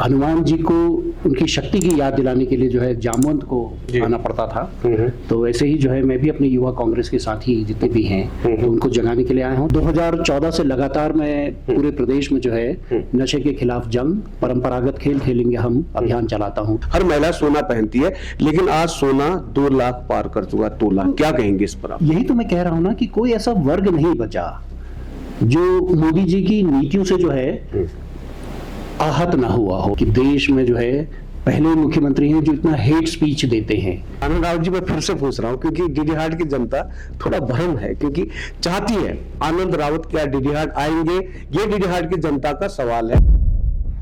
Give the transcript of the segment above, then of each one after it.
हनुमान जी को उनकी शक्ति की याद दिलाने के लिए जो है जामवंत को आना पड़ता था। तो ऐसे ही जो है मैं भी अपने युवा कांग्रेस के साथी जितने भी हैं तो उनको जगाने के लिए आया हूँ। 2014 से लगातार मैं पूरे प्रदेश में जो है नशे के खिलाफ जंग, परंपरागत खेल खेलेंगे हम अभियान चलाता हूँ। हर महिला सोना पहनती है, लेकिन आज सोना 2 लाख पार कर चुका, तोला। क्या कहेंगे इस पर आप? यही तो मैं कह रहा हूँ ना कि कोई ऐसा वर्ग नहीं बचा जो मोदी जी की नीतियों से जो है आहत ना हुआ हो, कि देश में जो है पहले मुख्यमंत्री हैं जो इतना हेट स्पीच देते हैं। आनंद रावत जी, मैं फिर से पूछ रहा हूँ क्योंकि डीडी हाट की जनता थोड़ा भ्रम है, क्योंकि चाहती है आनंद रावत क्या डीडी हाट आएंगे, ये डीडी हाट की जनता का सवाल है।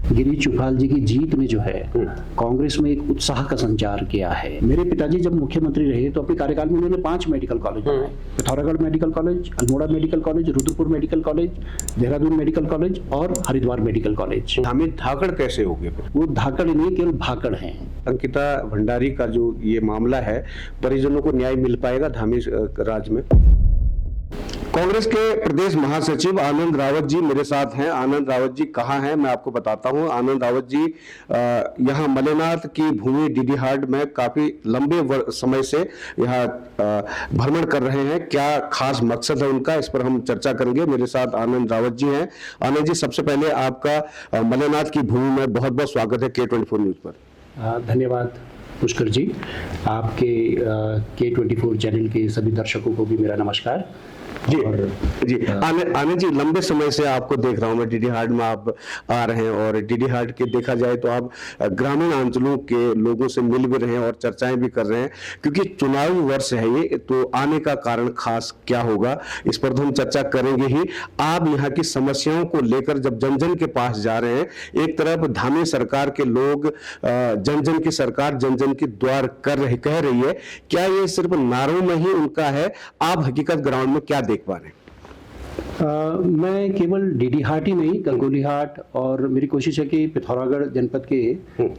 गिरीश चुफाल जी की जीत ने जो है कांग्रेस में एक उत्साह का संचार किया है। मेरे पिताजी जब मुख्यमंत्री रहे तो अपने कार्यकाल में उन्होंने 5 मेडिकल कॉलेज बनाए। Pithoragarh medical college, Almora medical college, Rudrapur medical college, Dehradun medical college और हरिद्वार मेडिकल कॉलेज। धामी धाकड़ कैसे हो गए? वो धाकड़ नहीं, केवल भाकड़ हैं। अंकिता भंडारी का जो ये मामला है, परिजनों को न्याय मिल पाएगा धामी राज में? कांग्रेस के प्रदेश महासचिव आनंद रावत जी मेरे साथ हैं। आनंद रावत जी कहाँ हैं मैं आपको बताता हूं। आनंद रावत जी यहाँ मलेनाथ की भूमि डीडी हाट में काफी लंबे समय से यहाँ भ्रमण कर रहे हैं। क्या खास मकसद है उनका, इस पर हम चर्चा करेंगे। मेरे साथ आनंद रावत जी हैं। आनंद जी, सबसे पहले आपका मलेनाथ की भूमि में बहुत बहुत स्वागत है K24 न्यूज पर। धन्यवाद पुष्कर जी। आपके K24 चैनल के सभी दर्शकों को भी मेरा नमस्कार। जी आनंद जी, लंबे समय से आपको देख रहा हूं मैं, डीडी हाट में आप आ रहे हैं और डीडी हाट के देखा जाए तो आप ग्रामीण अंचलों के लोगों से मिल भी रहे हैं और चर्चाएं भी कर रहे हैं, क्योंकि चुनावी वर्ष है ये, तो आने का कारण खास क्या होगा इस पर तो हम चर्चा करेंगे ही। आप यहाँ की समस्याओं को लेकर जब जन जन के पास जा रहे हैं, एक तरफ धामी सरकार के लोग जन जन की सरकार जन जन के द्वार कह रही है, क्या ये सिर्फ नारों में ही उनका है? आप हकीकत ग्राउंड में क्या देख पा रहे हैं? मैं केवल डीडी हाट ही नहीं, गंगोली हाट, और मेरी कोशिश है कि पिथौरागढ़ जनपद के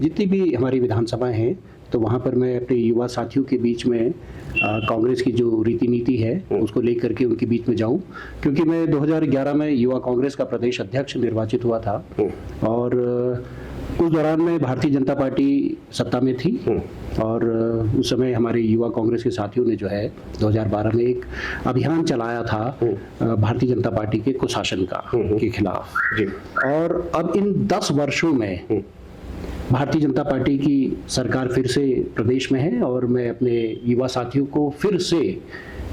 जितनी भी हमारी विधानसभाएं हैं तो वहाँ पर मैं अपने युवा साथियों के बीच में कांग्रेस की जो रीति नीति है उसको लेकर के उनके बीच में जाऊं, क्योंकि मैं 2011 में युवा कांग्रेस का प्रदेश अध्यक्ष निर्वाचित हुआ था और उस दौरान में भारतीय जनता पार्टी सत्ता में थी और उस समय हमारे युवा कांग्रेस के साथियों ने जो है 2012 में एक अभियान चलाया था भारतीय जनता पार्टी के कुशासन का के खिलाफ। और अब इन 10 वर्षों में भारतीय जनता पार्टी की सरकार फिर से प्रदेश में है और मैं अपने युवा साथियों को फिर से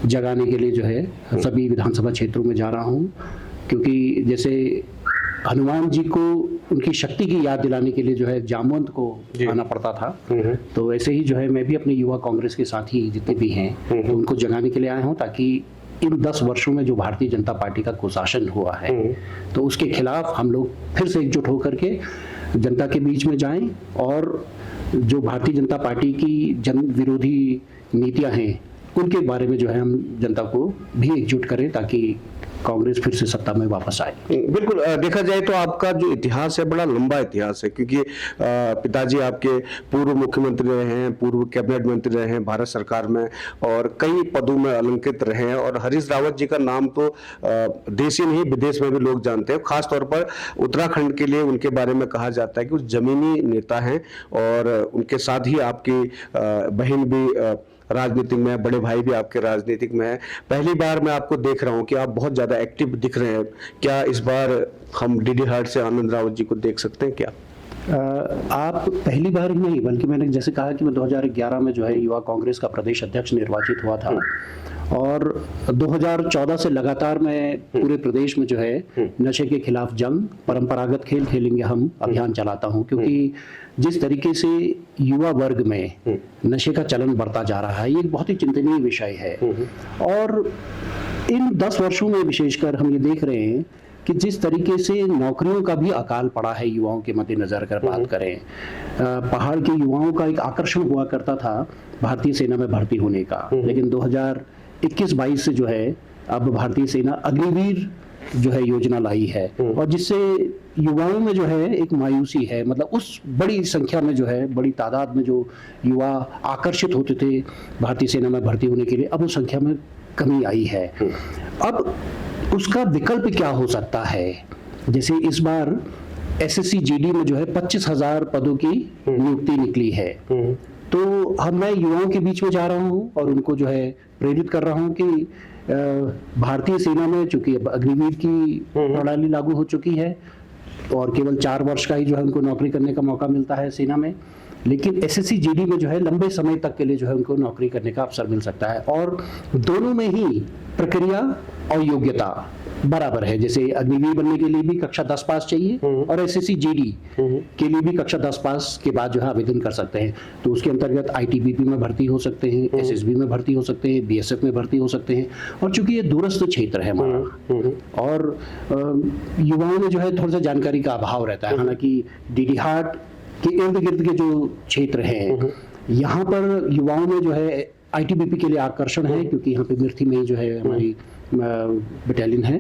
जगाने के लिए जो है सभी विधानसभा क्षेत्रों में जा रहा हूं, क्योंकि जैसे हनुमान जी को उनकी शक्ति की याद दिलाने के लिए जो है जामवंत को आना पड़ता था। तो ऐसे ही जो है मैं भी अपने युवा कांग्रेस के साथी जितने भी हैं तो उनको जगाने के लिए आया हूं, ताकि इन 10 वर्षों में जो भारतीय जनता पार्टी का कुशासन हुआ है तो उसके खिलाफ हम लोग फिर से एकजुट होकर के जनता के बीच में जाएं और जो भारतीय जनता पार्टी की जन विरोधी नीतियां हैं उनके बारे में जो है हम जनता को भी एकजुट करें ताकि कांग्रेस फिर से सत्ता में वापस आए। बिल्कुल, देखा जाए तो आपका जो इतिहास है बड़ा लंबा इतिहास है, क्योंकि पिताजी आपके पूर्व मुख्यमंत्री रहे हैं, पूर्व कैबिनेट मंत्री रहे हैं भारत सरकार में और कई पदों में अलंकृत रहे हैं। और हरीश रावत जी का नाम तो देश ही नहीं विदेश में भी लोग जानते हैं। खास तौर पर उत्तराखंड के लिए उनके बारे में कहा जाता है कि वो जमीनी नेता हैं और उनके साथ ही आपकी बहन भी राजनीतिक में है, बड़े भाई भी आपके राजनीतिक में है। पहली बार मैं आपको देख रहा हूं कि आप बहुत ज्यादा एक्टिव दिख रहे हैं। क्या इस बार हम डीडी हाट से आनंद रावत जी को देख सकते हैं क्या? आप पहली बार ही नहीं, बल्कि मैंने जैसे कहा कि मैं 2011 में जो है युवा कांग्रेस का प्रदेश अध्यक्ष निर्वाचित हुआ था और 2014 से लगातार मैं पूरे प्रदेश में जो है नशे के खिलाफ जंग, परंपरागत खेल खेलेंगे हम अभियान चलाता हूं, क्योंकि जिस तरीके से युवा वर्ग में नशे का चलन बढ़ता जा रहा है ये एक बहुत ही चिंतनीय विषय है। और इन 10 वर्षों में विशेषकर हम ये देख रहे हैं कि जिस तरीके से नौकरियों का भी अकाल पड़ा है युवाओं के मद्देनजर अगर बात करें, पहाड़ के युवाओं का एक आकर्षण हुआ करता था भारतीय सेना में भर्ती होने का, लेकिन 2021-22 से जो है अब भारतीय सेना अग्निवीर जो है योजना लाई है और जिससे युवाओं में जो है एक मायूसी है, मतलब उस बड़ी संख्या में जो है बड़ी तादाद में जो युवा आकर्षित होते थे भारतीय सेना में भर्ती होने के लिए, अब उस संख्या में कमी आई है। अब उसका विकल्प क्या हो सकता है? जैसे इस बार एसएससी जीडी में जो है 25,000 पदों की नियुक्ति निकली है। तो अब मैं युवाओं के बीच में जा रहा हूँ और उनको जो है प्रेरित कर रहा हूँ कि भारतीय सेना में चूंकि अब अग्निवीर की प्रणाली लागू हो चुकी है और केवल 4 वर्ष का ही जो है उनको नौकरी करने का मौका मिलता है सेना में, लेकिन एसएससी जीडी में जो है लंबे समय तक के लिए जो है उनको नौकरी करने का अवसर मिल सकता है। और दोनों में ही प्रक्रिया और योग्यता बराबर है। जैसे अग्निवीर बनने के लिए भी कक्षा 10 पास चाहिए और एसएससी जीडी के लिए भी कक्षा 10 पास के बाद जो है आवेदन कर सकते हैं। तो उसके अंतर्गत आईटीबीपी में भर्ती हो सकते हैं, एसएसबी में भर्ती हो सकते हैं, बीएसएफ में भर्ती हो सकते हैं। और चूंकि ये दूरस्थ क्षेत्र है हमारा और युवाओं में जो है थोड़ा सा जानकारी का अभाव रहता है। हालांकि डीडी हाट के इर्द गिर्द के जो क्षेत्र हैं यहाँ पर युवाओं में जो है आईटीबीपी के लिए आकर्षण है, क्योंकि यहाँ पे मिर्थी में जो है हमारी बटालियन है।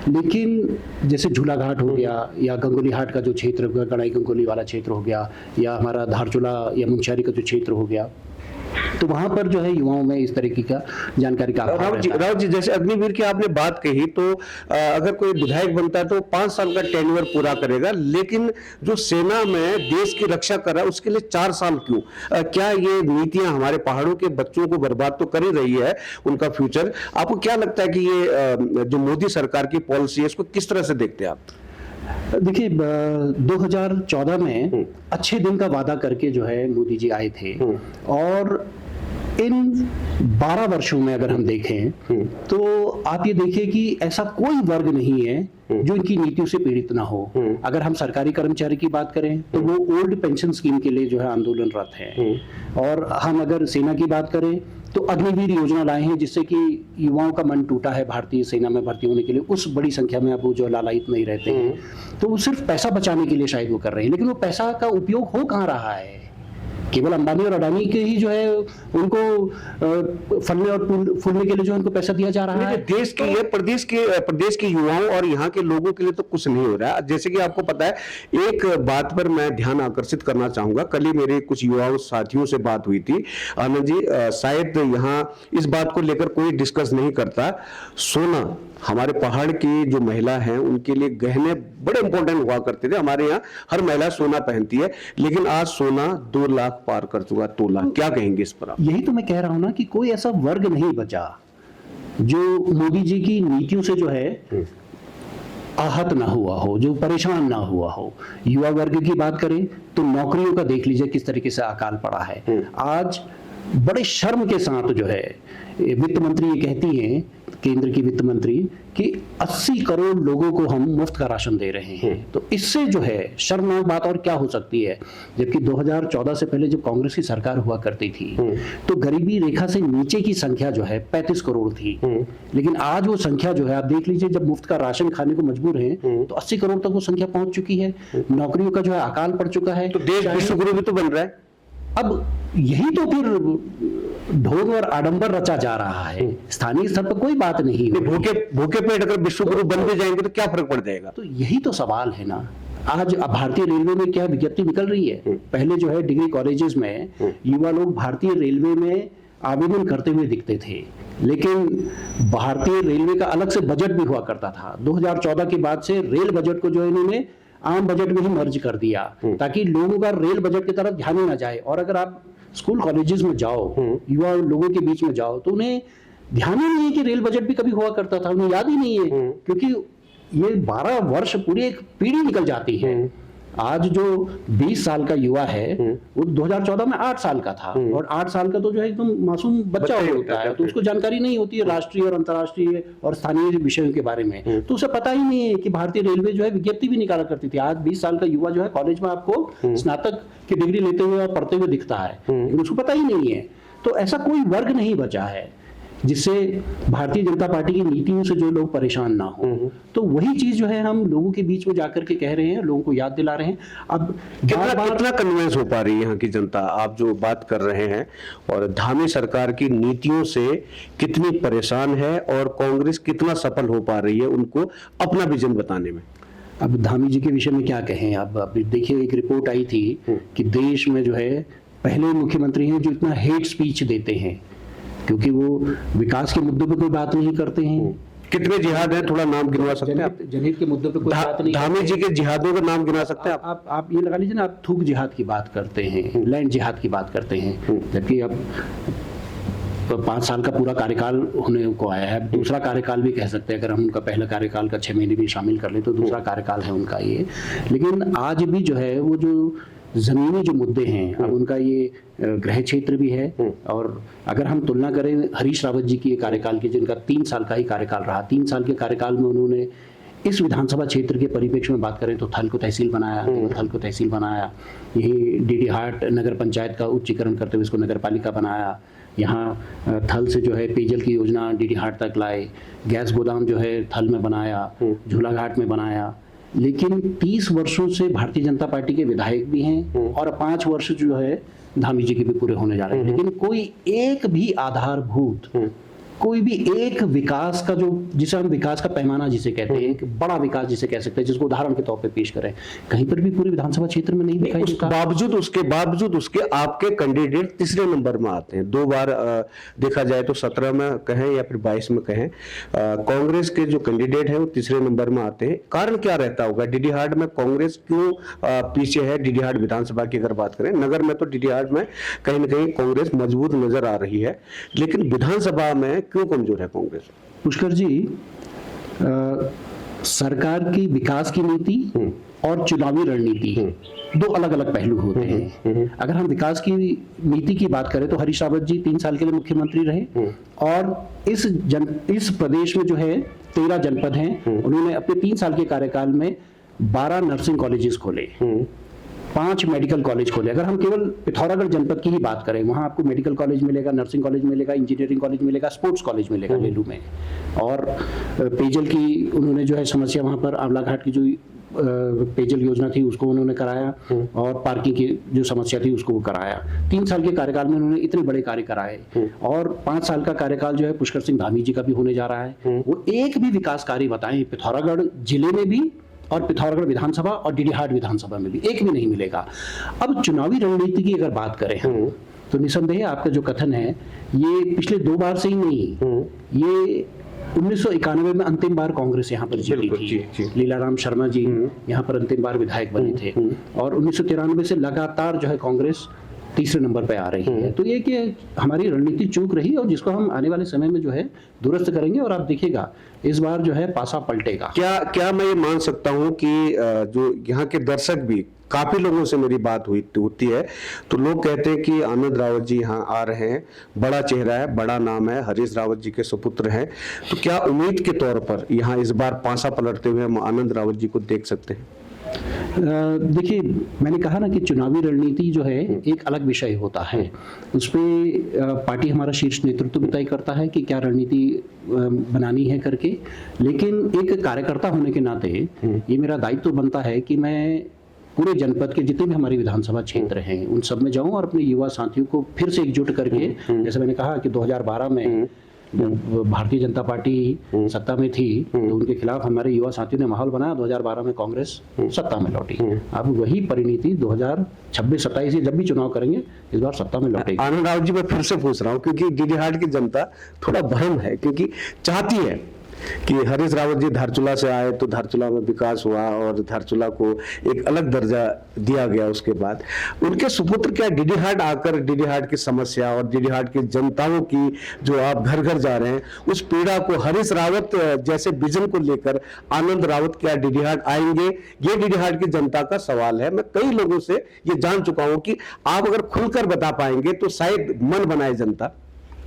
लेकिन जैसे झूलाघाट हो गया या गंगोली हाट का जो क्षेत्र हो गया, गणाई गंगोली वाला क्षेत्र हो गया, या हमारा धारचूला या मुंशियारी का जो क्षेत्र हो गया, तो वहां पर जो है युवाओं में इस तरीके का जानकारी का अभाव रहता है। राव जी, जैसे अग्निवीर की आपने बात कही, तो अगर कोई विधायक बनता है तो 5 साल का टेन्योर पूरा करेगा, लेकिन जो सेना में देश की रक्षा कर रहा है उसके लिए 4 साल क्यों? क्या ये नीतियां हमारे पहाड़ों के बच्चों को बर्बाद तो कर ही रही है, उनका फ्यूचर? आपको क्या लगता है कि ये जो मोदी सरकार की पॉलिसी है इसको किस तरह से देखते हैं आप? देखिए 2014 में अच्छे दिन का वादा करके जो है मोदी जी आए थे और इन 12 वर्षों में अगर हम देखें तो आप ये देखिए कि ऐसा कोई वर्ग नहीं है जो इनकी नीतियों से पीड़ित ना हो। अगर हम सरकारी कर्मचारी की बात करें तो वो ओल्ड पेंशन स्कीम के लिए जो है आंदोलनरत है, और हम अगर सेना की बात करें तो अग्निवीर योजना लाए हैं जिससे कि युवाओं का मन टूटा है भारतीय सेना में भर्ती होने के लिए। उस बड़ी संख्या में अब वो जो लालायित नहीं रहते हैं, तो वो सिर्फ पैसा बचाने के लिए शायद वो कर रहे हैं, लेकिन वो पैसा का उपयोग हो कहाँ रहा है? केवल अंबानी और अडानी के ही जो है उनको फलने और फूलने के लिए जो उनको पैसा दिया जा रहा है। देश के ये प्रदेश के युवाओं और यहाँ के लोगों के लिए तो कुछ नहीं हो रहा है। जैसे कि आपको पता है, एक बात पर मैं ध्यान आकर्षित करना चाहूंगा। कल ही मेरे कुछ युवाओं साथियों से बात हुई थी। आनंद जी, शायद यहाँ इस बात को लेकर कोई डिस्कस नहीं करता। सोना, हमारे पहाड़ की जो महिला हैं उनके लिए गहने बड़े इंपॉर्टेंट हुआ करते थे। हमारे यहाँ हर महिला सोना पहनती है, लेकिन आज सोना 2 लाख पार कर चुका, तोला। क्या कहेंगे इस पर आप? यही तो मैं कह रहा हूं ना कि कोई ऐसा वर्ग नहीं बचा जो मोदी जी की नीतियों से जो है आहत ना हुआ हो, जो परेशान ना हुआ हो। युवा वर्ग की बात करें तो नौकरियों का देख लीजिए किस तरीके से अकाल पड़ा है। आज बड़े शर्म के साथ जो है वित्त मंत्री ये कहती हैं, केंद्र की वित्त मंत्री, कि 80 करोड़ लोगों को हम मुफ्त का राशन दे रहे हैं। तो इससे जो है शर्मनाक बात और क्या हो सकती है? जबकि 2014 से पहले जब कांग्रेस की सरकार हुआ करती थी तो गरीबी रेखा से नीचे की संख्या जो है 35 करोड़ थी, लेकिन आज वो संख्या जो है आप देख लीजिए, जब मुफ्त का राशन खाने को मजबूर हैं तो 80 करोड़ तक वो संख्या पहुंच चुकी है। नौकरियों का जो है अकाल पड़ चुका है। तो देश विश्वगुरु भी तो बन रहा है। अब यही तो फिर ढोंग और आडंबर रचा जा रहा है। स्थानीय स्तर पर कोई बात नहीं। भूखे पेट अगर विश्वगुरु बन भी जाएंगे तो क्या फर्क पड़ जाएगा? तो यही तो सवाल है ना। आज भारतीय रेलवे में क्या विज्ञप्ति निकल रही है? पहले जो है डिग्री कॉलेजेस में युवा लोग भारतीय रेलवे में आवेदन करते हुए दिखते थे, लेकिन भारतीय रेलवे का अलग से बजट भी हुआ करता था। 2014 के बाद से रेल बजट को जो इन्होंने आम बजट में ही मर्ज कर दिया ताकि लोगों का रेल बजट की तरफ ध्यान ही ना जाए। और अगर आप स्कूल कॉलेजेस में जाओ, युवा लोगों के बीच में जाओ, तो उन्हें ध्यान ही नहीं है कि रेल बजट भी कभी हुआ करता था। उन्हें याद ही नहीं है, क्योंकि ये 12 वर्ष पूरी एक पीढ़ी निकल जाती है। आज जो 20 साल का युवा है वो 2014 में 8 साल का था, और 8 साल का तो जो है एकदम मासूम बच्चा होता है, तो उसको जानकारी नहीं होती है राष्ट्रीय और अंतर्राष्ट्रीय और स्थानीय विषयों के बारे में। तो उसे पता ही नहीं है कि भारतीय रेलवे जो है विज्ञप्ति भी निकाला करती थी। आज 20 साल का युवा जो है कॉलेज में आपको स्नातक की डिग्री लेते हुए और पढ़ते हुए दिखता है, लेकिन उसको पता ही नहीं है। तो ऐसा कोई वर्ग नहीं बचा है जिससे भारतीय जनता पार्टी की नीतियों से जो लोग परेशान ना हो। तो वही चीज जो है हम लोगों के बीच में जाकर के कह रहे हैं, लोगों को याद दिला रहे हैं। अब कितना कन्विंस हो पा रही है यहाँ की जनता, आप जो बात कर रहे हैं, और धामी सरकार की नीतियों से कितनी परेशान है, और कांग्रेस कितना सफल हो पा रही है उनको अपना विजन बताने में? अब धामी जी के विषय में क्या कहें। अब देखिए, एक रिपोर्ट आई थी कि देश में जो है पहले मुख्यमंत्री हैं जो इतना हेट स्पीच देते हैं, क्योंकि वो विकास के मुद्दों पे कोई बात नहीं करते हैं, कितने जिहाद हैं, थोड़ा नाम गिनवा सकते हैं आप? जनहित के मुद्दों पे कोई बात नहीं धामी जी के जिहादों का नाम गिना सकते हैं आप? आप ये लगा लीजिए ना, आप थूक जिहाद की बात करते हैं, लैंड जिहाद की बात करते हैं, जबकि अब 5 साल का पूरा कार्यकाल होने को आया है। दूसरा कार्यकाल भी कह सकते हैं, अगर हम उनका पहला कार्यकाल का 6 महीने भी शामिल कर ले तो दूसरा कार्यकाल है उनका ये। लेकिन आज भी जो है वो जो जमीनी जो मुद्दे हैं, अब उनका ये गृह क्षेत्र भी है, और अगर हम तुलना करें हरीश रावत जी की कार्यकाल की, जिनका 3 साल का ही कार्यकाल रहा, 3 साल के कार्यकाल में उन्होंने इस विधानसभा क्षेत्र के परिप्रेक्ष्य में बात करें तो थल को तहसील बनाया, थल को तहसील बनाया, यही डीडी हाट नगर पंचायत का उच्चीकरण करते हुए इसको नगर पालिका बनाया, यहाँ थल से जो है पेयजल की योजना डीडी हाट तक लाए, गैस गोदाम जो है थल में बनाया, झूला घाट में बनाया। लेकिन 30 वर्षों से भारतीय जनता पार्टी के विधायक भी हैं और 5 वर्ष जो है धामी जी के भी पूरे होने जा रहे हैं, लेकिन कोई एक भी आधारभूत, कोई भी एक विकास का, जो जिसे हम विकास का पैमाना जिसे कहते हैं, एक बड़ा विकास जिसे कह सकते हैं, जिसको उदाहरण के तौर पे पेश करें, कहीं पर भी पूरे विधानसभा क्षेत्र में नहीं दिखाई देता। बावजूद उसके आपके कैंडिडेट तीसरे नंबर में आते हैं। 2 बार देखा जाए तो 17 में कहें या फिर 22 में कहें, कांग्रेस के जो कैंडिडेट है वो तीसरे नंबर में आते हैं। कारण क्या रहता होगा? डीडी हाट में कांग्रेस क्यों पीछे है? डीडी हाट विधानसभा की अगर बात करें, नगर में तो डीडी हाट में कहीं ना कहीं कांग्रेस मजबूत नजर आ रही है, लेकिन विधानसभा में क्यों कमजोर है कांग्रेस? पुष्कर जी, सरकार की विकास की नीति और चुनावी रणनीति 2 अलग अलग पहलू होते हैं। अगर हम विकास की नीति की बात करें तो हरीश रावत जी 3 साल के लिए मुख्यमंत्री रहे, और इस प्रदेश में जो है 13 जनपद हैं, उन्होंने अपने 3 साल के कार्यकाल में 12 नर्सिंग कॉलेजेस खोले, 5 मेडिकल कॉलेज खोले। अगर हम केवल पिथौरागढ़ जनपद की ही बात करें, वहां आपको मेडिकल कॉलेज मिलेगा, नर्सिंग कॉलेज मिलेगा, इंजीनियरिंग कॉलेज मिलेगा, स्पोर्ट्स कॉलेज मिलेगा लेलू में, और पेयजल की उन्होंने जो है समस्या वहां पर आंवला घाट की जो पेयजल योजना थी उसको उन्होंने कराया, और पार्किंग की जो समस्या थी उसको वो कराया। 3 साल के कार्यकाल में उन्होंने इतने बड़े कार्य कराए, और 5 साल का कार्यकाल जो है पुष्कर सिंह धामी जी का भी होने जा रहा है। वो एक भी विकास कार्य बताएं पिथौरागढ़ जिले में भी, और पिथौरागढ़ विधानसभा और डीडी हाट विधानसभा में भी एक भी नहीं मिलेगा। अब चुनावी रणनीति की अगर बात करें हम, तो निसंदेह आपका जो कथन है ये पिछले 2 बार से ही नहीं, ये 1991 में अंतिम बार कांग्रेस यहाँ पर जीती थी। लीलाराम शर्मा जी यहाँ पर अंतिम बार विधायक बने थे, और 1993 से लगातार जो है कांग्रेस तीसरे नंबर पे आ रही है। तो ये कि हमारी रणनीति चूक रही, और जिसको हम आने वाले समय में जो है दुरुस्त करेंगे, और आप देखिएगा इस बार जो है पासा पलटेगा। क्या मैं ये मान सकता हूँ कि जो यहाँ के दर्शक भी, काफी लोगों से मेरी बात होती है, तो लोग कहते हैं कि आनंद रावत जी यहाँ आ रहे हैं, बड़ा चेहरा है, बड़ा नाम है, हरीश रावत जी के सुपुत्र हैं, तो क्या उम्मीद के तौर पर यहाँ इस बार पासा पलटते हुए हम आनंद रावत जी को देख सकते हैं? देखिए, मैंने कहा ना कि चुनावी रणनीति जो है एक अलग विषय होता है, उस पर पार्टी हमारा शीर्ष नेतृत्व भी तय करता है कि क्या रणनीति बनानी है करके। लेकिन एक कार्यकर्ता होने के नाते ये मेरा दायित्व बनता है कि मैं पूरे जनपद के जितने भी हमारे विधानसभा क्षेत्र हैं उन सब में जाऊं, और अपने युवा साथियों को फिर से एकजुट करके, जैसे मैंने कहा कि 2012 में भारतीय जनता पार्टी सत्ता में थी तो उनके खिलाफ हमारे युवा साथियों ने माहौल बनाया, 2012 में कांग्रेस सत्ता में लौटी। अब वही परिणति 2026-27 जब भी चुनाव करेंगे इस बार सत्ता में लौटेगी। आनंद राव जी, मैं फिर से पूछ रहा हूँ, क्योंकि डीडी हाट की जनता थोड़ा भ्रम है, क्योंकि चाहती है कि हरीश रावत जी धारचूला से आए तो धारचूला में विकास हुआ और धारचूला को एक अलग दर्जा दिया गया। उसके बाद उनके सुपुत्र क्या डीडी हाट आकर डीडी हाट की समस्या और डीडी हाट की जनताओं की जो आप घर घर जा रहे हैं उस पीड़ा को, हरीश रावत जैसे विजन को लेकर आनंद रावत क्या डीडी हाट आएंगे? ये डीडी हाट की जनता का सवाल है। मैं कई लोगों से ये जान चुका हूं कि आप अगर खुलकर बता पाएंगे तो शायद मन बनाए जनता।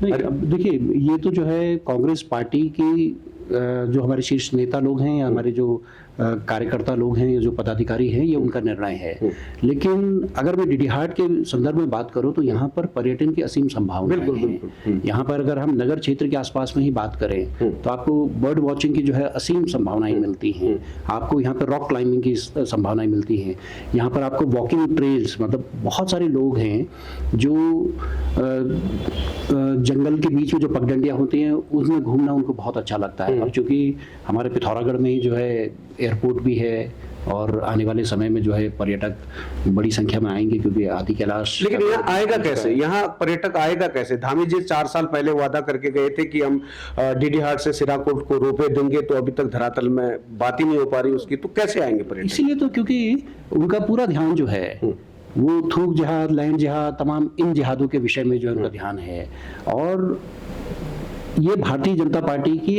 नहीं, अब देखिए, ये तो जो है कांग्रेस पार्टी की जो हमारे शीर्ष नेता लोग हैं या हमारे जो कार्यकर्ता लोग हैं या जो पदाधिकारी हैं, ये उनका निर्णय है। लेकिन अगर मैं डीडी हाट के संदर्भ में बात करूं तो यहाँ पर पर्यटन की असीम संभावनाएं हैं। यहाँ पर अगर हम नगर क्षेत्र के आसपास में ही बात करें तो आपको बर्ड वॉचिंग की जो है असीम संभावनाएं मिलती हैं। आपको यहाँ पर रॉक क्लाइंबिंग की संभावनाएं मिलती हैं। यहाँ पर आपको वॉकिंग ट्रेल्स, मतलब बहुत सारे लोग हैं जो जंगल के बीच में जो पगडंडियां होती हैं उसमें घूमना उनको बहुत अच्छा लगता है। अब चूंकि हमारे पिथौरागढ़ में ही जो है एयरपोर्ट भी है और आने वाले समय में जो है पर्यटक बड़ी संख्या में आएंगे, क्योंकि आदि कैलाश। लेकिन यहाँ आएगा कैसे, यहाँ पर्यटक आएगा कैसे? धामी जी 4 साल पहले वादा करके गए थे कि हम डीडी हाट से सिराकोट को रोपवे देंगे, तो अभी तक धरातल में बात ही नहीं हो पा रही उसकी, तो कैसे आएंगे पर्यटक? इसीलिए तो क्योंकि उनका पूरा ध्यान जो है वो थूक जिहाद, लैंड जिहाद, तमाम इन जिहादों के विषय में जो है उनका ध्यान है। और ये भारतीय जनता पार्टी की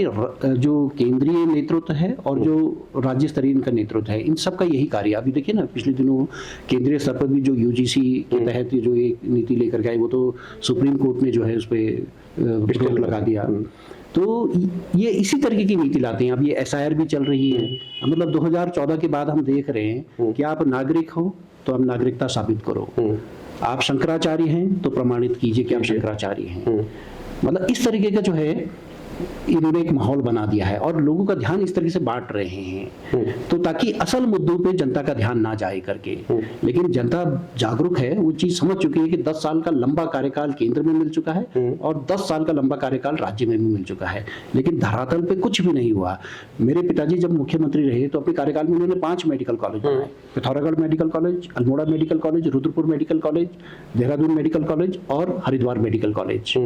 जो केंद्रीय नेतृत्व है और जो राज्य स्तरीय इनका नेतृत्व है, इन सब का यही कार्य। अभी देखिए ना, पिछले दिनों केंद्रीय स्तर पर भी जो यूजीसी के तहत जो एक नीति लेकर के आई, वो तो सुप्रीम कोर्ट ने जो है उस पर रोक लगा दिया। तो ये इसी तरीके की नीति लाते हैं। अब ये एसआईआर भी चल रही है, मतलब 2014 के बाद हम देख रहे हैं कि आप नागरिक हो तो आप नागरिकता साबित करो, आप शंकराचार्य हैं तो प्रमाणित कीजिए कि आप शंकराचार्य हैं। मतलब इस तरीके का जो है इन्होंने एक माहौल बना दिया है और लोगों का ध्यान इस तरीके से बांट रहे हैं, तो ताकि असल मुद्दों पे जनता का ध्यान ना जाए करके। लेकिन जनता जागरूक है, वो चीज समझ चुकी है कि 10 साल का लंबा कार्यकाल केंद्र में मिल चुका है और 10 साल का लंबा कार्यकाल राज्य में भी मिल चुका है, लेकिन धरातल पे कुछ भी नहीं हुआ। मेरे पिताजी जब मुख्यमंत्री रहे तो अपने कार्यकाल में उन्होंने 5 मेडिकल कॉलेज बनाए, Pithoragarh medical college, Almora medical college, Rudrapur medical college, Dehradun medical college और हरिद्वार मेडिकल कॉलेज।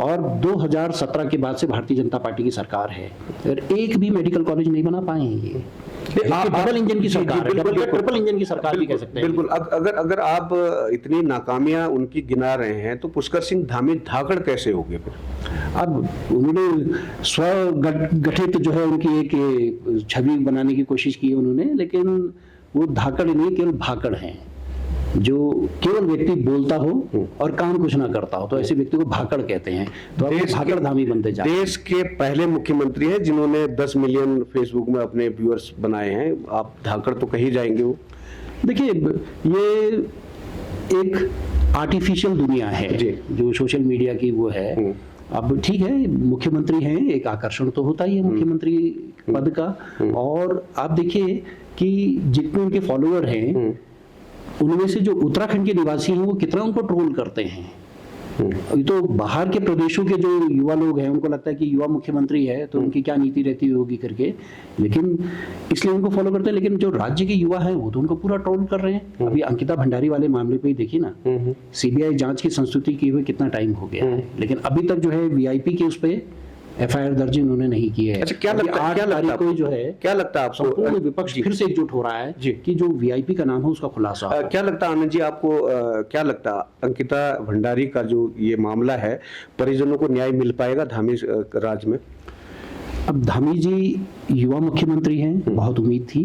और 2017 के बाद से भारतीय जनता पार्टी की सरकार है और एक भी मेडिकल कॉलेज नहीं बना पाए हैं। ये डबल इंजन की सरकार है, ट्रिपल इंजन की सरकार भी कह सकते हैं। बिल्कुल। अगर आप इतनी नाकामियां उनकी गिना रहे हैं, तो पुष्कर सिंह धामी धाकड़ कैसे हो गए फिर? अब उन्होंने स्वगठित जो है उनकी एक छवि बनाने की कोशिश की उन्होंने, लेकिन वो धाकड़ नहीं, केवल भाकड़ हैं। जो केवल व्यक्ति बोलता हो और काम कुछ ना करता हो, तो ऐसे व्यक्ति को भाकड़ कहते हैं। तो अब भाकड़ धामी बनते जा रहे हैं। देश के पहले मुख्यमंत्री हैं जिन्होंने 10 मिलियन फेसबुक में अपने व्यूअर्स बनाए हैं, आप धाकड़ तो कहीं जाएंगे। वो देखिए, ये एक आर्टिफिशियल दुनिया है जो सोशल मीडिया की वो है। अब ठीक है, मुख्यमंत्री हैं, एक आकर्षण तो होता ही है मुख्यमंत्री पद का। और आप देखिए कि जितने उनके फॉलोअर हैं उनमें से जो उत्तराखंड के निवासी हैं वो कितना उनको ट्रोल करते हैं। ये तो बाहर के प्रदेशों के जो युवा लोग हैं उनको लगता है कि युवा मुख्यमंत्री है तो उनकी क्या नीति रहती होगी करके, लेकिन इसलिए उनको फॉलो करते हैं। लेकिन जो राज्य के युवा हैं वो तो उनको पूरा ट्रोल कर रहे हैं। अभी अंकिता भंडारी वाले मामले पे ही देखिए ना, सीबीआई जांच की संस्तुति किए हुए कितना टाइम हो गया है, लेकिन अभी तक जो है वीआईपी के उस पे एफआईआर दर्ज उन्होंने नहीं की है। अच्छा, क्या लगता है आपको संपूर्ण विपक्ष फिर से एकजुट हो रहा है कि जो वीआईपी का नाम है उसका खुलासा हो। क्या लगता है आनंद जी आपको, क्या लगता है अंकिता भंडारी का जो ये मामला है, परिजनों को न्याय मिल पाएगा धामी राज में? अब धामी जी युवा मुख्यमंत्री हैं, बहुत उम्मीद थी।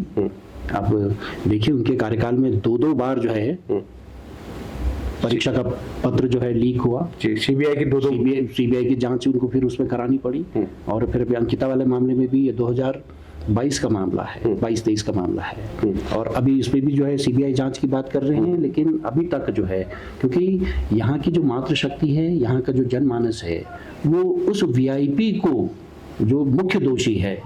अब देखिए उनके कार्यकाल में 2 बार जो है परीक्षा का पत्र जो है लीक हुआ। सीबीआई की जांच उनको फिर उसमें करानी पड़ी। और फिर अंकिता वाले मामले में भी ये 2022 का मामला है, 22-23 का मामला है। और अभी इस पे भी जो है सीबीआई जांच की बात कर रहे हैं, लेकिन अभी तक जो है, क्योंकि यहाँ की जो मातृशक्ति है, यहाँ का जो जनमानस है, वो उस वीआईपी को जो मुख्य दोषी है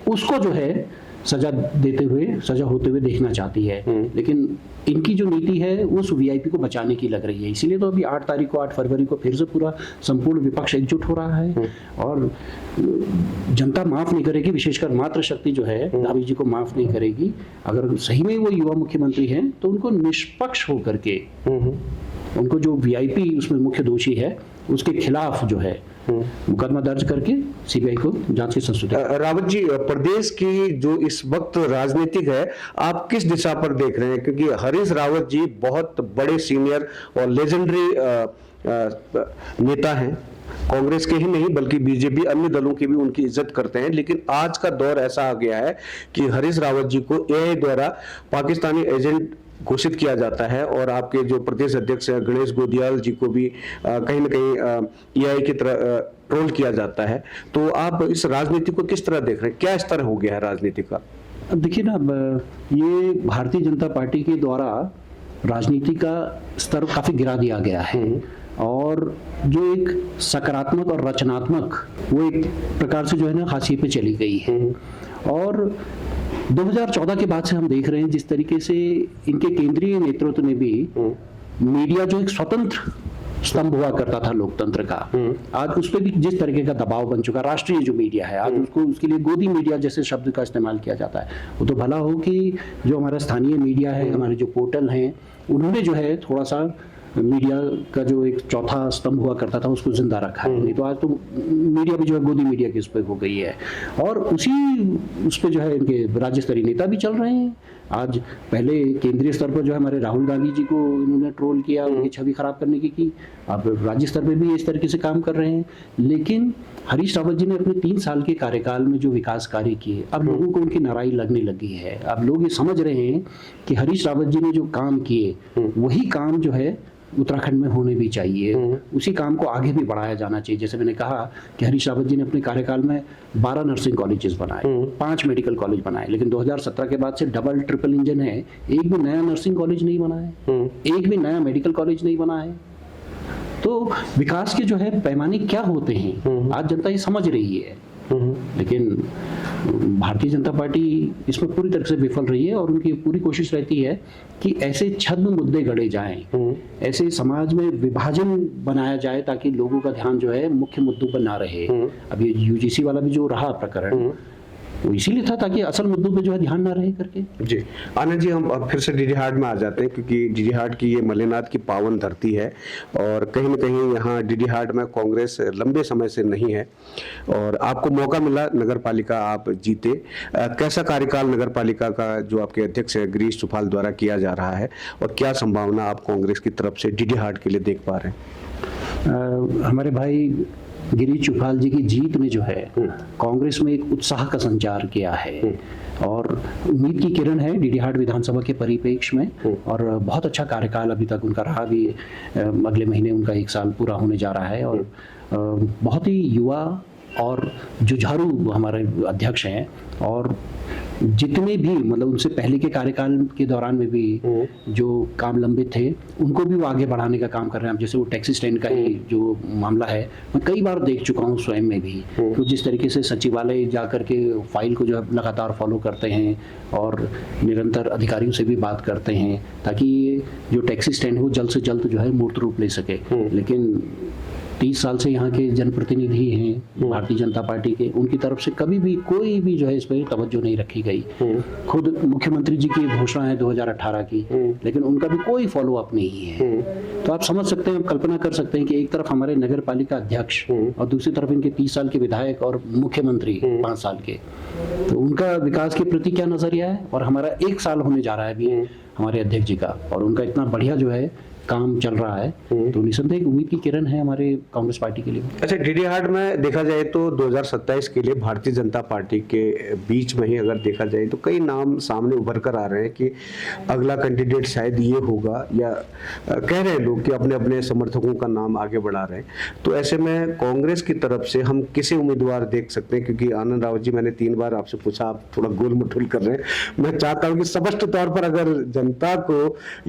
उसको जो है सजा होते हुए देखना चाहती है। लेकिन इनकी जो नीति है वो उस वीआईपी को बचाने की लग रही है। इसीलिए तो अभी 8 फरवरी को फिर से पूरा संपूर्ण विपक्ष एकजुट हो रहा है और जनता माफ नहीं करेगी, विशेषकर मातृशक्ति जो है धामी जी को माफ नहीं करेगी। अगर सही में वो युवा मुख्यमंत्री हैं तो उनको निष्पक्ष होकर के उनको जो वीआईपी उसमें मुख्य दोषी है उसके खिलाफ जो है मुकदमा दर्ज करके सीबीआई को जांच की संस्तुति। रावत जी, प्रदेश की जो इस वक्त राजनीतिक है, आप किस दिशा पर देख रहे हैं? क्योंकि हरीश रावत जी बहुत बड़े सीनियर और लेजेंडरी नेता हैं, कांग्रेस के ही नहीं बल्कि बीजेपी अन्य दलों की भी उनकी इज्जत करते हैं। लेकिन आज का दौर ऐसा आ गया है कि हरीश रावत जी को एआई द्वारा पाकिस्तानी एजेंट घोषित किया जाता है और आपके जो प्रदेश अध्यक्ष है गणेश गोदियाल जी को भी कहीं न कहीं एआई की तरह ट्रोल किया जाता है। तो आप इस राजनीति को किस तरह देख रहे हैं? क्या स्तर हो गया है राजनीति का? देखिए ना, ये भारतीय जनता पार्टी के द्वारा राजनीति का स्तर काफी गिरा दिया गया है और जो एक सकारात्मक और रचनात्मक वो एक प्रकार से जो है ना हाशिए पे चली गई है। और 2014 के बाद से हम देख रहे हैं जिस तरीके से इनके केंद्रीय नेतृत्व ने भी मीडिया जो एक स्वतंत्र स्तंभ हुआ करता था लोकतंत्र का, आज उस पर भी जिस तरीके का दबाव बन चुका, राष्ट्रीय जो मीडिया है आज उसको, उसके लिए गोदी मीडिया जैसे शब्द का इस्तेमाल किया जाता है। वो तो भला हो कि जो हमारा स्थानीय मीडिया है, हमारे जो पोर्टल हैं, उन्होंने जो है थोड़ा सा मीडिया का जो एक चौथा स्तंभ हुआ करता था उसको जिंदा रखा है। नहीं तो आज तो मीडिया भी जो है गोदी मीडिया के उस पर हो गई है, और उसी उस पर जो है इनके राज्य स्तरीय नेता भी चल रहे हैं। आज पहले केंद्रीय स्तर पर जो है हमारे राहुल गांधी जी को इन्होंने ट्रोल किया, उनकी छवि खराब करने की। अब राज्य स्तर पर भी इस तरीके से काम कर रहे हैं। लेकिन हरीश रावत जी ने अपने 3 साल के कार्यकाल में जो विकास कार्य किए, अब लोगों को उनकी नाराई लगने लगी है। अब लोग ये समझ रहे हैं कि हरीश रावत जी ने जो काम किए वही काम जो है उत्तराखंड में होने भी चाहिए, उसी काम को आगे भी बढ़ाया जाना चाहिए। जैसे मैंने कहा कि हरीश रावत जी ने अपने कार्यकाल में 12 नर्सिंग कॉलेजेस बनाए, 5 मेडिकल कॉलेज बनाए, लेकिन 2017 के बाद से डबल ट्रिपल इंजन है, एक भी नया नर्सिंग कॉलेज नहीं बना है, एक भी नया मेडिकल कॉलेज नहीं बना है। तो विकास के जो है पैमाने क्या होते हैं आज जनता ये समझ रही है। लेकिन भारतीय जनता पार्टी इसमें पूरी तरह से विफल रही है, और उनकी पूरी कोशिश रहती है कि ऐसे छद्म मुद्दे गढ़े जाएं, ऐसे समाज में विभाजन बनाया जाए ताकि लोगों का ध्यान जो है मुख्य मुद्दों पर ना रहे। अब ये यूजीसी वाला भी जो रहा प्रकरण वो इसीलिए था ताकि असल मुद्दों पे जो है ध्यान ना रहे करके। जी आनंद जी, हम अब फिर से डीडी हाट में आ जाते हैं, क्योंकि डीडी हाट की ये मलेनाथ की पावन धरती है, और कहीं ना कहीं यहाँ डीडी हाट में कांग्रेस लंबे समय से नहीं है, और आपको मौका मिला, नगर पालिका आप जीते। कैसा कार्यकाल नगर पालिका का जो आपके अध्यक्ष है गिरीश चुफाल द्वारा किया जा रहा है, और क्या संभावना आप कांग्रेस की तरफ से डीडी हाट के लिए देख पा रहे हैं? हमारे भाई गिरीश चुफाल जी की जीत ने जो है कांग्रेस में एक उत्साह का संचार किया है, और उम्मीद की किरण है डीडी हाट विधानसभा के परिप्रेक्ष्य में, और बहुत अच्छा कार्यकाल अभी तक उनका रहा भी। अगले महीने उनका 1 साल पूरा होने जा रहा है, और बहुत ही युवा और जुझारू हमारे अध्यक्ष हैं, और जितने भी मतलब उनसे पहले के कार्यकाल के दौरान में भी जो काम लंबित थे उनको भी वो आगे बढ़ाने का काम कर रहे हैं। अब जैसे वो टैक्सी स्टैंड का ही जो मामला है, मैं कई बार देख चुका हूँ स्वयं में भी, तो जिस तरीके से सचिवालय जाकर के फाइल को जो है लगातार फॉलो करते हैं और निरंतर अधिकारियों से भी बात करते हैं ताकि ये जो टैक्सी स्टैंड है वो जल्द से जल्द जो है मूर्त रूप ले सके। लेकिन 30 साल से यहाँ के जनप्रतिनिधि हैं भारतीय जनता पार्टी के, उनकी तरफ से कभी भी कोई भी जो है इस पर तवज्जो नहीं रखी गई। खुद मुख्यमंत्री जी की घोषणा है 2018 की, लेकिन उनका भी कोई फॉलो अप नहीं है। तो आप समझ सकते हैं, आप कल्पना कर सकते हैं कि एक तरफ हमारे नगर पालिका अध्यक्ष और दूसरी तरफ इनके 30 साल के विधायक और मुख्यमंत्री 5 साल के, तो उनका विकास के प्रति क्या नजरिया है। और हमारा 1 साल होने जा रहा है अभी हमारे अध्यक्ष जी का, और उनका इतना बढ़िया जो है काम चल रहा है, तो निसंदेह एक उम्मीद की किरण है हमारे कांग्रेस पार्टी के लिए। अच्छा, डीडी हाट में देखा जाए तो 2027 के लिए भारतीय जनता पार्टी के बीच में ही अगर देखा जाए तो कई नाम सामने उभर कर आ रहे हैं कि अगला कैंडिडेट शायद ये होगा, या कह रहे हैं लोग कि अपने अपने समर्थकों का नाम आगे बढ़ा रहे हैं। तो ऐसे में कांग्रेस की तरफ से हम किसे उम्मीदवार देख सकते हैं? क्योंकि आनंद रावत जी, मैंने 3 बार आपसे पूछा, आप थोड़ा गोल मटोल कर रहे हैं। मैं चाहता हूँ कि स्पष्ट तौर पर अगर जनता को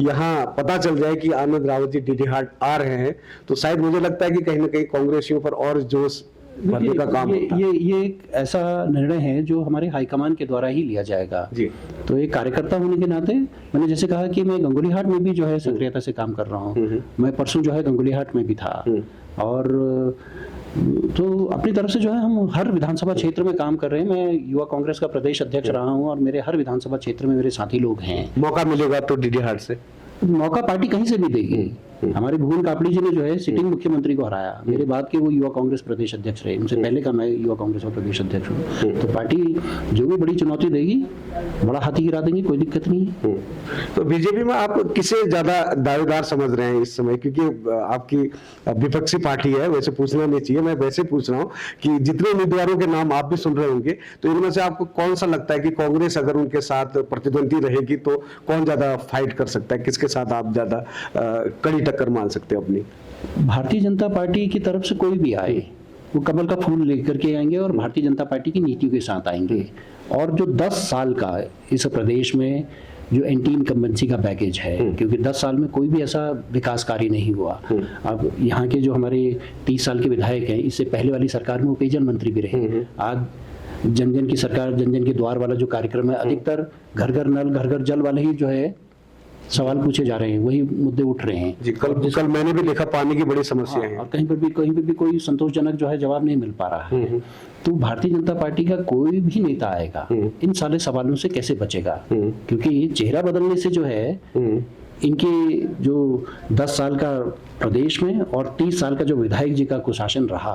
यहाँ पता चल जाए कि आनंद रावत जी डीडी हाट आ रहे हैं, तो शायद मुझे लगता है कि कहीं ना कहीं कांग्रेसियों पर और जोश भरने का काम होता है। ये एक ऐसा निर्णय है जो हमारे हाईकमान के द्वारा ही लिया जाएगा जी। तो एक कार्यकर्ता होने के नाते मैंने जैसे कहा कि मैं गंगोली हाट में भी जो है सक्रियता से काम कर रहा हूँ। मैं परसों जो है गंगोली हाट में भी था, और तो अपनी तरफ से जो है हम हर विधानसभा क्षेत्र में काम कर रहे हैं। मैं युवा कांग्रेस का प्रदेश अध्यक्ष रहा हूँ, और मेरे हर विधानसभा क्षेत्र में मेरे साथी लोग हैं। मौका मिलेगा तो डीडी हाट से मौका पार्टी कहीं से भी देगी। हमारे भुवन कापड़ी जी ने जो है सिटिंग मुख्यमंत्री को हराया, मेरे बाद के वो युवा कांग्रेस प्रदेश अध्यक्ष रहे, उनसे पहले का मैं युवा कांग्रेस का प्रदेश अध्यक्ष हूँ। तो पार्टी जो भी बड़ी चुनौती देगी बड़ा हाथी गिरा देंगे, कोई दिक्कत नहीं है। तो बीजेपी में आप किसे ज्यादा दावेदार समझ रहे हैं इस समय? क्योंकि आपकी विपक्षी पार्टी है, वैसे पूछना नहीं चाहिए, मैं वैसे पूछ रहा हूँ कि जितने उम्मीदवारों के नाम आप भी सुन रहे होंगे, तो इनमें से आपको कौन सा लगता है कि कांग्रेस अगर उनके साथ प्रतिद्वंदी रहेगी तो कौन ज्यादा फाइट कर सकता है? किसके साथ आप ज्यादा कड़ी टक्कर मान सकते हैं अपनी? भारतीय जनता पार्टी की तरफ से कोई भी आए वो कमल का फूल लेकर के आएंगे और भारतीय जनता पार्टी की नीतियों के साथ आएंगे। और जो 10 साल का इस प्रदेश में जो एंटी इनकम्बेंसी का बैगेज है, क्योंकि 10 साल में कोई भी ऐसा विकास कार्य नहीं हुआ। अब यहाँ के जो हमारे 30 साल के विधायक हैं, इससे पहले वाली सरकार में वो पेयजल मंत्री भी रहे। आज जन जन की सरकार, जन जन के द्वार वाला जो कार्यक्रम है, अधिकतर घर घर नल घर घर जल वाले ही जो है सवाल पूछे जा रहे हैं, वही मुद्दे उठ रहे हैं जी। कल मैंने भी देखा पानी की बड़ी समस्या है। और कहीं पर भी कोई संतोषजनक जो है जवाब नहीं मिल पा रहा है। तो भारतीय जनता पार्टी का कोई भी नेता आएगा इन सारे सवालों से कैसे बचेगा, क्योंकि चेहरा बदलने से जो है इनके जो 10 साल का प्रदेश में और 30 साल का जो विधायक जी का कुशासन रहा,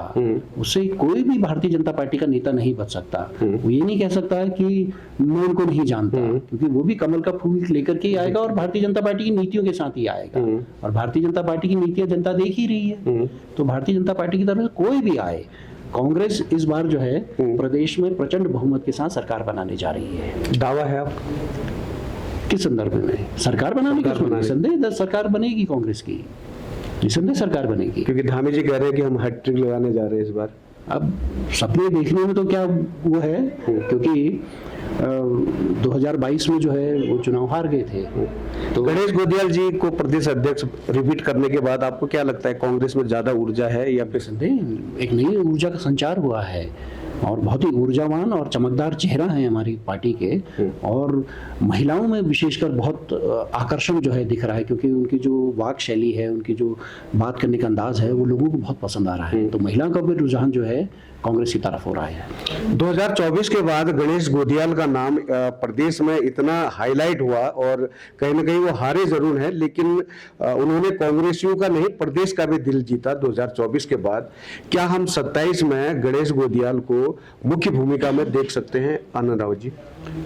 उससे कोई भी भारतीय जनता पार्टी का नेता नहीं बच सकता। वो ये नहीं कह सकता है कि मैं उनको नहीं जानता, क्योंकि वो भी कमल का फूल लेकर के ही आएगा और भारतीय जनता पार्टी की नीतियों के साथ ही आएगा। और भारतीय जनता पार्टी की नीतियां जनता देख ही रही है। तो भारतीय जनता पार्टी की तरफ से कोई भी आए, कांग्रेस इस बार जो है प्रदेश में प्रचंड बहुमत के साथ सरकार बनाने जा रही है। दावा है आप किस संदर्भ में? सरकार बनाने का निसंदेह सरकार बनेगी कांग्रेस की, निसंदेह सरकार बनेगी। क्योंकि धामी जी कह रहे हैं कि हम हैट्रिक लगाने जा रहे हैं इस बार। अब सपने देखने में तो क्या वो है, क्योंकि 2022 में जो है वो चुनाव हार गए थे। तो गणेश गोदियाल जी को प्रदेश अध्यक्ष रिपीट करने के बाद आपको क्या लगता है, कांग्रेस में ज्यादा ऊर्जा है या फिर संदेह एक नई ऊर्जा का संचार हुआ है और बहुत ही ऊर्जावान और चमकदार चेहरा है हमारी पार्टी के। और महिलाओं में विशेषकर बहुत आकर्षण जो है दिख रहा है, क्योंकि उनकी जो वाक शैली है, उनकी जो बात करने का अंदाज है, वो लोगों को बहुत पसंद आ रहा है। तो महिलाओं का भी रुझान जो है कांग्रेस की तरफ हो रहा है। 2024 के बाद गणेश गोदियाल का नाम प्रदेश में इतना हाईलाइट हुआ और कहीं ना कहीं वो हारे जरूर हैं, लेकिन उन्होंने कांग्रेसियों का नहीं प्रदेश का भी दिल जीता 2024 के बाद। क्या हम 27 में गणेश गोदियाल को मुख्य भूमिका में देख सकते हैं आनंद राव जी?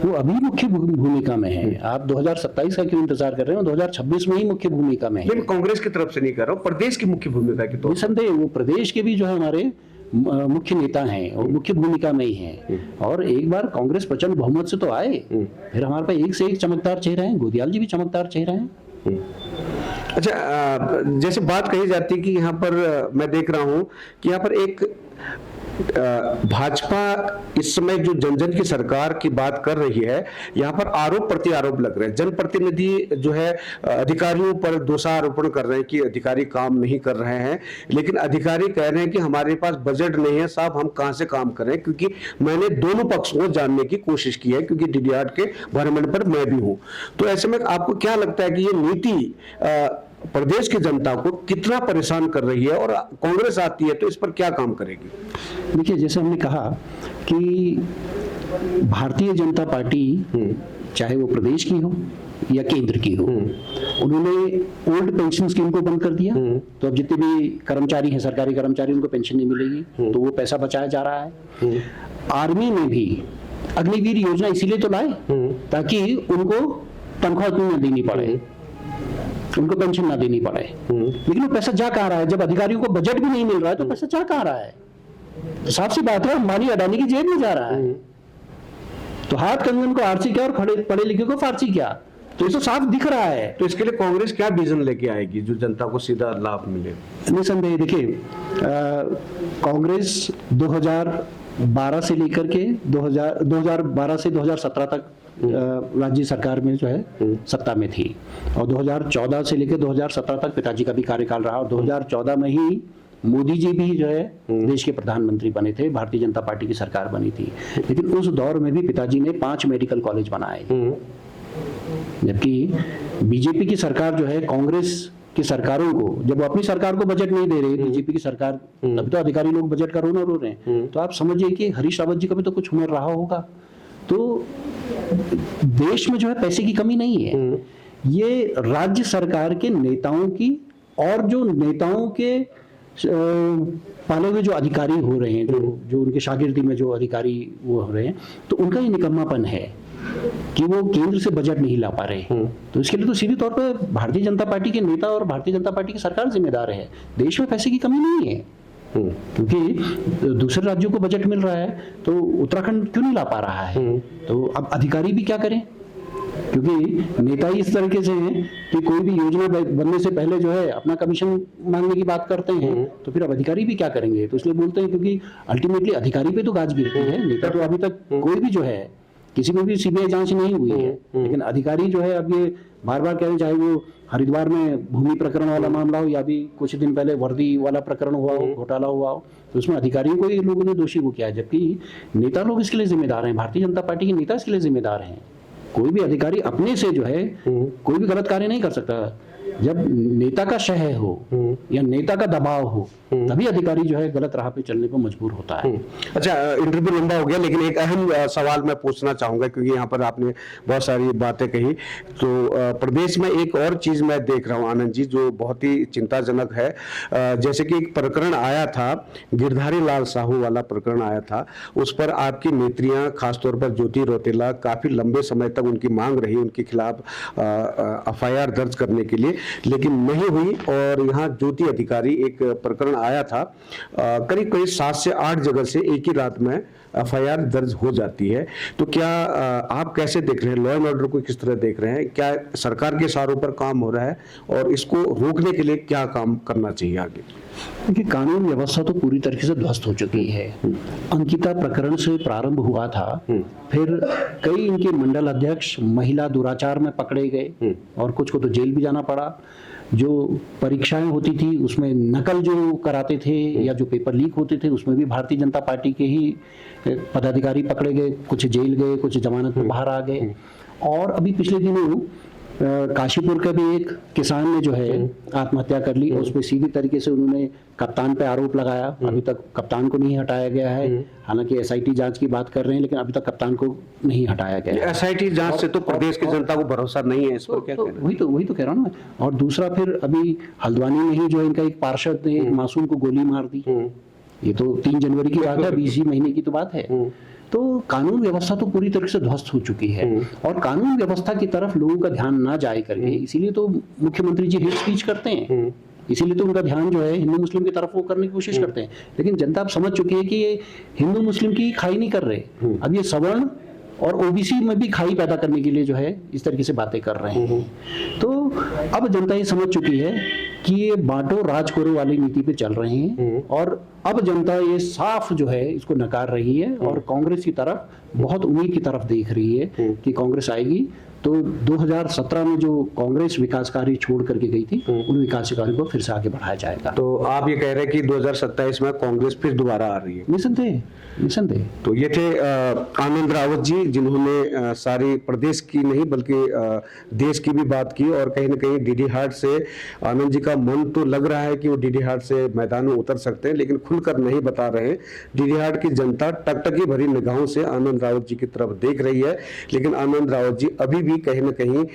वो अभी मुख्य भूमिका में है। आप 2027 का क्यों इंतजार कर रहे हो? 2026 में ही मुख्य भूमिका में है। लेकिन कांग्रेस की तरफ से नहीं कर रहा हूँ, प्रदेश की मुख्य भूमिका की। तो निसंदेह वो प्रदेश के भी जो है हमारे मुख्य नेता हैं और मुख्य भूमिका में ही हैं। और एक बार कांग्रेस प्रचंड बहुमत से तो आए, फिर हमारे पास एक से एक चमकदार चेहरा है। गोदियाल जी भी चमकदार चेहरा है। अच्छा, जैसे बात कही जाती है कि यहाँ पर मैं देख रहा हूँ कि यहाँ पर एक भाजपा इस समय जो जन की सरकार की बात कर रही है, यहाँ पर आरोप प्रत्यारोप लग रहे हैं। जनप्रतिनिधि जो है अधिकारियों पर दोषारोपण कर रहे हैं कि अधिकारी काम नहीं कर रहे हैं, लेकिन अधिकारी कह रहे हैं कि हमारे पास बजट नहीं है साहब, हम कहां से काम करें। क्योंकि मैंने दोनों पक्षों को जानने की कोशिश की है, क्योंकि डीडीआर के भ्रमण पर मैं भी हूं। तो ऐसे में आपको क्या लगता है कि ये नीति प्रदेश की जनता को कितना परेशान कर रही है और कांग्रेस आती है तो इस पर क्या काम करेगी? देखिए, जैसे हमने कहा कि भारतीय जनता पार्टी चाहे वो प्रदेश की हो या केंद्र की हो, उन्होंने ओल्ड पेंशन स्कीम को बंद कर दिया। तो अब जितने भी कर्मचारी हैं, सरकारी कर्मचारी, उनको पेंशन नहीं मिलेगी, तो वो पैसा बचाया जा रहा है। आर्मी में भी अग्निवीर योजना इसीलिए तो लाए ताकि उनको तनख्वाह न देनी पड़े, उनको पेंशन ना देनी पड़े। लेकिन वो पैसा जा कहाँ रहा है? जब अधिकारियों को बजट भी नहीं मिल रहा है तो पैसा जा कहाँ रहा है? साफ सी बात है, अंबानी अडानी की जेब में जा रहा है। तो हाथ कंगन को आरसी क्या और पढ़े लिखे को फारसी क्या? तो ये तो साफ दिख रहा है। तो इसके लिए कांग्रेस क्या विजन लेके आएगी जो जनता को सीधा लाभ मिले? निसंदेह देखिए, कांग्रेस 2012 से लेकर के 2012 से 2017 तक राज्य सरकार में जो है सत्ता में थी, और 2014 से लेकर 2017 तक पिताजी का भी कार्यकाल रहा, और 2014 में ही मोदी जी भी जो है देश के प्रधानमंत्री बने थे, भारतीय जनता पार्टी की सरकार बनी थी। लेकिन उस दौर में भी पिताजी ने 5 मेडिकल कॉलेज बनाए, जबकि बीजेपी की सरकार जो है कांग्रेस की सरकारों को, जब वो अपनी सरकार को बजट नहीं दे रहे, बीजेपी की सरकार, तब तो अधिकारी लोग बजट का रोना रो रहे हैं। तो आप समझिए कि हरीश रावत जी का भी तो कुछ हुनर रहा होगा। तो देश में जो है पैसे की कमी नहीं है। ये राज्य सरकार के नेताओं की और जो नेताओं के पाले हुए जो अधिकारी हो रहे हैं, जो उनके शागिर्दी में जो अधिकारी वो हो रहे हैं, तो उनका ही निकम्मापन है कि वो केंद्र से बजट नहीं ला पा रहे। तो इसके लिए तो सीधे तौर पर भारतीय जनता पार्टी के नेता और भारतीय जनता पार्टी की सरकार जिम्मेदार है। देश में पैसे की कमी नहीं है, क्योंकि दूसरे राज्यों को बजट मिल रहा है, तो उत्तराखंड क्यों नहीं ला पा रहा है? तो अब अधिकारी भी क्या करें, क्योंकि नेता ही इस तरीके से हैं कि कोई भी योजना बनने से पहले जो है अपना कमीशन मांगने की बात करते हैं। तो फिर अब अधिकारी भी क्या करेंगे? तो इसलिए बोलते हैं, क्योंकि अल्टीमेटली अधिकारी पे तो गाज गिरती है। नेता तो अभी तक कोई भी जो है, किसी में भी सीबीआई जांच नहीं हुई है, लेकिन अधिकारी जो है अब ये बार बार कह रहे हैं, चाहे वो हरिद्वार में भूमि प्रकरण वाला मामला हो या भी कुछ दिन पहले वर्दी वाला प्रकरण हुआ हो, घोटाला हुआ हो, तो उसमें अधिकारियों को ही लोगों ने दोषी को किया है, जबकि नेता लोग इसके लिए जिम्मेदार हैं। भारतीय जनता पार्टी के नेता इसके लिए जिम्मेदार हैं। कोई भी अधिकारी अपने से जो है कोई भी गलत कार्य नहीं कर सकता। जब नेता का शह हो या नेता का दबाव हो तभी अधिकारी जो है गलत राह पे चलने को मजबूर होता है। अच्छा, इंटरव्यू लंबा हो गया, लेकिन एक अहम सवाल मैं पूछना चाहूंगा, क्योंकि यहाँ पर आपने बहुत सारी बातें कही। तो प्रदेश में एक और चीज मैं देख रहा हूँ आनंद जी, जो बहुत ही चिंताजनक है। जैसे कि एक प्रकरण आया था, गिरधारी लाल साहू वाला प्रकरण आया था, उस पर आपकी नेत्रियां, खासतौर पर ज्योति रौतेला, काफी लंबे समय तक उनकी मांग रही उनके खिलाफ FIR दर्ज करने के लिए, लेकिन नहीं हुई। और यहाँ ज्योति अधिकारी, एक प्रकरण आया था, करीब करीब 7 से 8 जगह से एक ही रात में FIR दर्ज हो जाती है। तो क्या आप कैसे देख रहे हैं, लॉ एंड ऑर्डर को किस तरह देख रहे हैं? क्या सरकार के इशारों पर काम हो रहा है और इसको रोकने के लिए क्या काम करना चाहिए आगे? क्योंकि कानून व्यवस्था तो पूरी तरीके से ध्वस्त हो चुकी है। अंकिता प्रकरण से प्रारंभ हुआ था, फिर कई इनके मंडल अध्यक्ष महिला दुराचार में पकड़े गए और कुछ को तो जेल भी जाना पड़ा। जो परीक्षाएं होती थी उसमें नकल जो कराते थे या जो पेपर लीक होते थे उसमें भी भारतीय जनता पार्टी के ही पदाधिकारी पकड़े गए, कुछ जेल गए, कुछ जमानत में बाहर आ गए। और अभी पिछले दिनों काशीपुर का भी एक किसान ने जो है आत्महत्या कर ली और उसमें सीधी तरीके से उन्होंने कप्तान पे आरोप लगाया। अभी तक कप्तान को नहीं हटाया गया है, हालांकि SIT जांच की बात कर रहे हैं, लेकिन अभी तक कप्तान को नहीं हटाया गया है। SIT जांच से तो प्रदेश की जनता को भरोसा नहीं है, इस पर क्या कहना है? वही तो कह रहा हूँ ना। और दूसरा फिर अभी हल्द्वानी में ही जो इनका एक पार्षद ने एक मासूम को गोली मार दी, ये तो 3 जनवरी की बात है, 20 महीने की तो बात है। तो कानून व्यवस्था तो पूरी तरह से ध्वस्त हो चुकी है और कानून व्यवस्था की तरफ लोगों का ध्यान ना जाए करके इसीलिए तो मुख्यमंत्री जी हेट स्पीच करते हैं, इसीलिए तो उनका ध्यान जो है हिंदू मुस्लिम की तरफ वो करने की कोशिश करते हैं। लेकिन जनता अब समझ चुकी है कि ये हिंदू मुस्लिम की खाई नहीं कर रहे, अब ये सवर्ण और OBC में भी खाई पैदा करने के लिए जो है इस तरीके से बातें कर रहे हैं। तो अब जनता ये समझ चुकी है कि ये बांटो राज करो वाली नीति पे चल रहे हैं और अब जनता ये साफ जो है इसको नकार रही है और कांग्रेस की तरफ बहुत उम्मीद की तरफ देख रही है कि कांग्रेस आएगी तो 2017 में जो कांग्रेस विकास कार्य छोड़ करके गई थी उन विकास कार्यों को फिर से आगे बढ़ाया जाएगा। तो आप ये कह रहे हैं कि 2027 में कांग्रेस फिर दोबारा आ रही है? निसंदेह। तो ये थे आनंद रावत जी, जिन्होंने सारी प्रदेश की नहीं बल्कि देश की भी बात की और कहीं ना कहीं DD हाट से आनंद जी का मन तो लग रहा है कि वो DD हाट से मैदान में उतर सकते हैं, लेकिन खुलकर नहीं बता रहे हैं। DD हाट की जनता टकटकी भरी निगाहों से आनंद रावत जी की तरफ देख रही है, लेकिन आनंद रावत जी अभी भी कहीं ना कहीं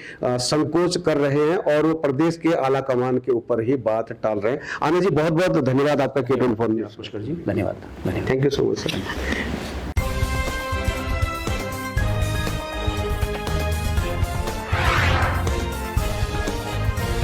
संकोच कर रहे हैं और वो प्रदेश के आला कमान के ऊपर ही बात टाल रहे हैं। आनंद जी, बहुत बहुत धन्यवाद आपका केबल इन्फॉर्मेशन। जी धन्यवाद। Thank you so much sir.